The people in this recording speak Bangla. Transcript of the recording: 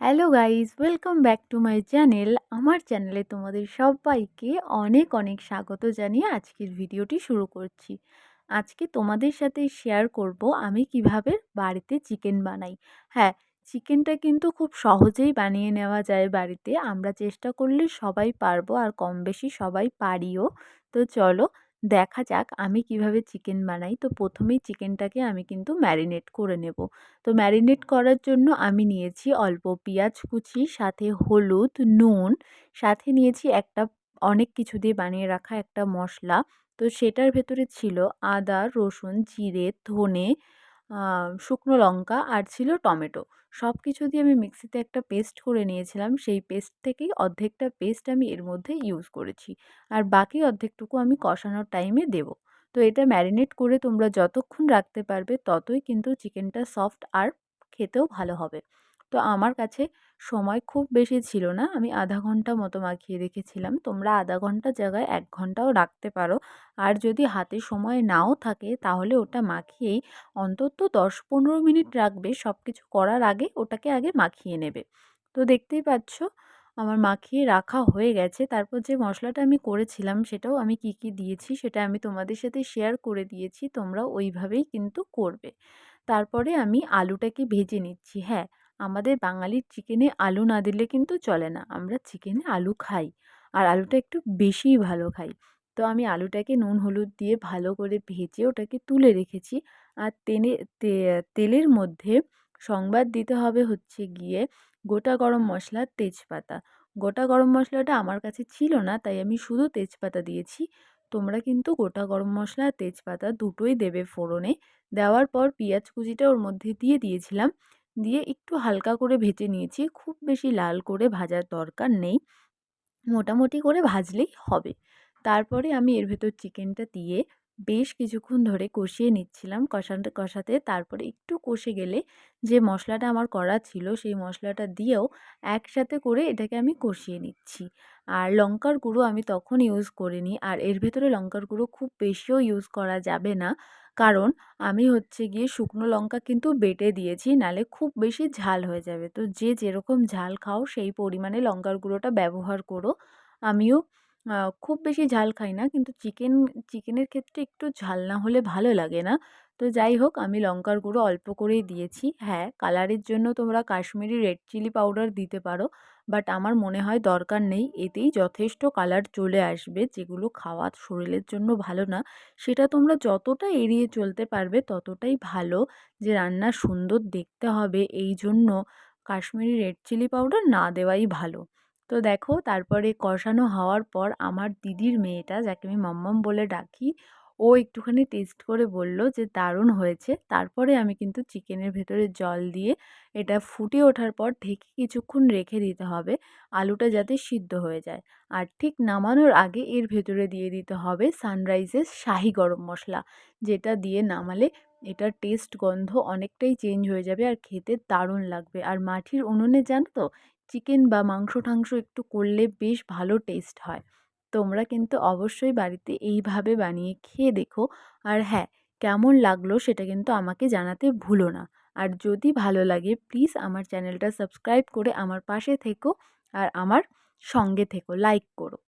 Hello guys, welcome back to my channel. আমার চ্যানেলে তোমাদের সবাইকে অনেক অনেক স্বাগত জানিয়ে আজকের ভিডিওটি শুরু করছি। আজকে তোমাদের সাথে শেয়ার করব আমি কিভাবে বাড়িতে চিকেন বানাই। হ্যাঁ, চিকেনটা কিন্তু খুব সহজেই বানিয়ে নেওয়া যায় বাড়িতে। আমরা চেষ্টা করলে সবাই পারবো, আর কম বেশি সবাই পারিও। তো চলো দেখা যাক আমি কিভাবে চিকেন বানাই। তো প্রথমেই চিকেনটাকে আমি কিন্তু ম্যারিনেট করে নেব। তো ম্যারিনেট করার জন্য আমি নিয়েছি অল্প পেঁয়াজ কুচি, সাথে হলুদ, নুন, সাথে নিয়েছি একটা অনেক কিছু দিয়ে বানিয়ে রাখা একটা মশলা। তো সেটার ভেতরে ছিল আদা, রসুন, জিরে, ধনে, শুকনো লঙ্কা আর ছিল টমেটো। সব কিছু দিয়ে আমি মিক্সিতে একটা পেস্ট করে নিয়েছিলাম। সেই পেস্ট থেকেই অর্ধেকটা পেস্ট আমি এর মধ্যে ইউজ করেছি, আর বাকি অর্ধেকটুকু আমি কষানোর টাইমে দেব। তো এটা ম্যারিনেট করে তোমরা যতক্ষণ রাখতে পারবে ততই কিন্তু চিকেনটা সফট আর খেতেও ভালো হবে। তো আমার কাছে সময় খুব বেশি ছিল না, আমি আধা ঘন্টা মতো মাখিয়ে রেখেছিলাম। তোমরা আধা ঘন্টার জায়গায় ১ ঘন্টাও রাখতে পারো। আর যদি হাতে সময় নাও থাকে তাহলে ওটা মাখিয়েই অন্তত ১০-১৫ মিনিট রাখবে। সব কিছু করার আগে ওটাকে আগে মাখিয়ে নেবে। তো দেখতেই পাচ্ছ আমার মাখিয়ে রাখা হয়ে গেছে। তারপর যে মশলাটা আমি করেছিলাম সেটাও আমি কি কি দিয়েছি সেটা আমি তোমাদের সাথে শেয়ার করে দিয়েছি। তোমরা ওইভাবেই কিন্তু করবে। তারপরে আমি আলুটাকে ভেজে নিচ্ছি। হ্যাঁ, আমাদের বাঙালির চিকেনে আলু না দিলে কিন্তু চলে না। আমরা চিকেনে আলু খাই, আর আলুটা একটু বেশিই ভালো খাই। তো আমি আলুটাকে নুন হলুদ দিয়ে ভালো করে ভেজে ওটাকে তুলে রেখেছি। আর তেলের মধ্যে সংবাদ দিতে হবে হচ্ছে গিয়ে গোটা গরম মশলা, তেজপাতা। গোটা গরম মশলাটা আমার কাছে ছিল না, তাই আমি শুধু তেজপাতা দিয়েছি। তোমরা কিন্তু গোটা গরম মশলা আর তেজপাতা দুটোই দেবে ফোড়নে। দেওয়ার পর পেঁয়াজ কুচিটা ওর মধ্যে দিয়ে দিয়েছিলাম। দিয়ে একটু হালকা করে ভেজে নিয়েছি। খুব বেশি লাল করে ভাজার দরকার নেই, মোটামুটি করে ভাজলেই হবে। তারপরে আমি এর ভেতর চিকেনটা দিয়ে বেশ কিছুক্ষণ ধরে কষিয়ে নিচ্ছিলাম। কষাতে কষাতে তারপরে একটু কষে গেলে যে মশলাটা আমার করা ছিল সেই মশলাটা দিয়েও একসাথে করে এটাকে আমি কষিয়ে নিচ্ছি। আর লঙ্কার গুঁড়ো আমি তখন ইউজ করিনি, আর এর ভেতরে লঙ্কার গুঁড়ো খুব বেশিও ইউজ করা যাবে না, কারণ আমি হচ্ছে গিয়ে শুকনো লঙ্কা কিন্তু বেটে দিয়েছি, নালে খুব বেশি ঝাল হয়ে যাবে। তো যে যেরকম ঝাল খাও সেই পরিমাণে লঙ্কার গুঁড়োটা ব্যবহার করো। আমিও খুব বেশি ঝাল খাই না, কিন্তু চিকেনের ক্ষেত্রে একটু ঝাল না হলে ভালো লাগে না। তো যাই হোক, আমি লঙ্কার গুঁড়ো অল্প করেই দিয়েছি। হ্যাঁ, কালারের জন্য তোমরা কাশ্মীরি রেড চিলি পাউডার দিতে পারো, বাট আমার মনে হয় দরকার নেই। এতেই যথেষ্ট কালার চলে আসবে, যেগুলো খাওয়া শরীরের জন্য ভালো না। সেটা তোমরা যতটা এড়িয়ে চলতে পারবে ততটাই ভালো। যে রান্না সুন্দর দেখতে হবে এই জন্য কাশ্মীরি রেড চিলি পাউডার না দেওয়াই ভালো। তো দেখো, তারপরে কষানো হওয়ার পর আমার দিদির মেয়েটা, যাকে আমি মাম্মাম বলে ডাকি, ও একটুখানি টেস্ট করে বলল যে দারুণ হয়েছে। তারপরে আমি কিন্তু চিকেনের ভেতরে জল দিয়ে এটা ফুটে ওঠার পর ঢেকে কিছুক্ষণ রেখে দিতে হবে, আলুটা যাতে সিদ্ধ হয়ে যায়। আর ঠিক নামানোর আগে এর ভেতরে দিয়ে দিতে হবে সানরাইজের শাহি গরম মশলা, যেটা দিয়ে নামালে এটার টেস্ট গন্ধ অনেকটাই চেঞ্জ হয়ে যাবে আর খেতে দারুণ লাগবে। আর মাটির উনুনে জানো তো, চিকেন বা মাংস-টাংস একটু করলে বেশ ভালো টেস্ট হয়। তোমরা কিন্তু অবশ্যই বাড়িতে এইভাবে বানিয়ে খেয়ে দেখো। আর হ্যাঁ, কেমন লাগলো সেটা কিন্তু আমাকে জানাতে ভুলো না। আর যদি ভালো লাগে প্লিজ আমার চ্যানেলটা সাবস্ক্রাইব করে আমার পাশে থেকো, আর আমার সঙ্গে থেকো, লাইক করো।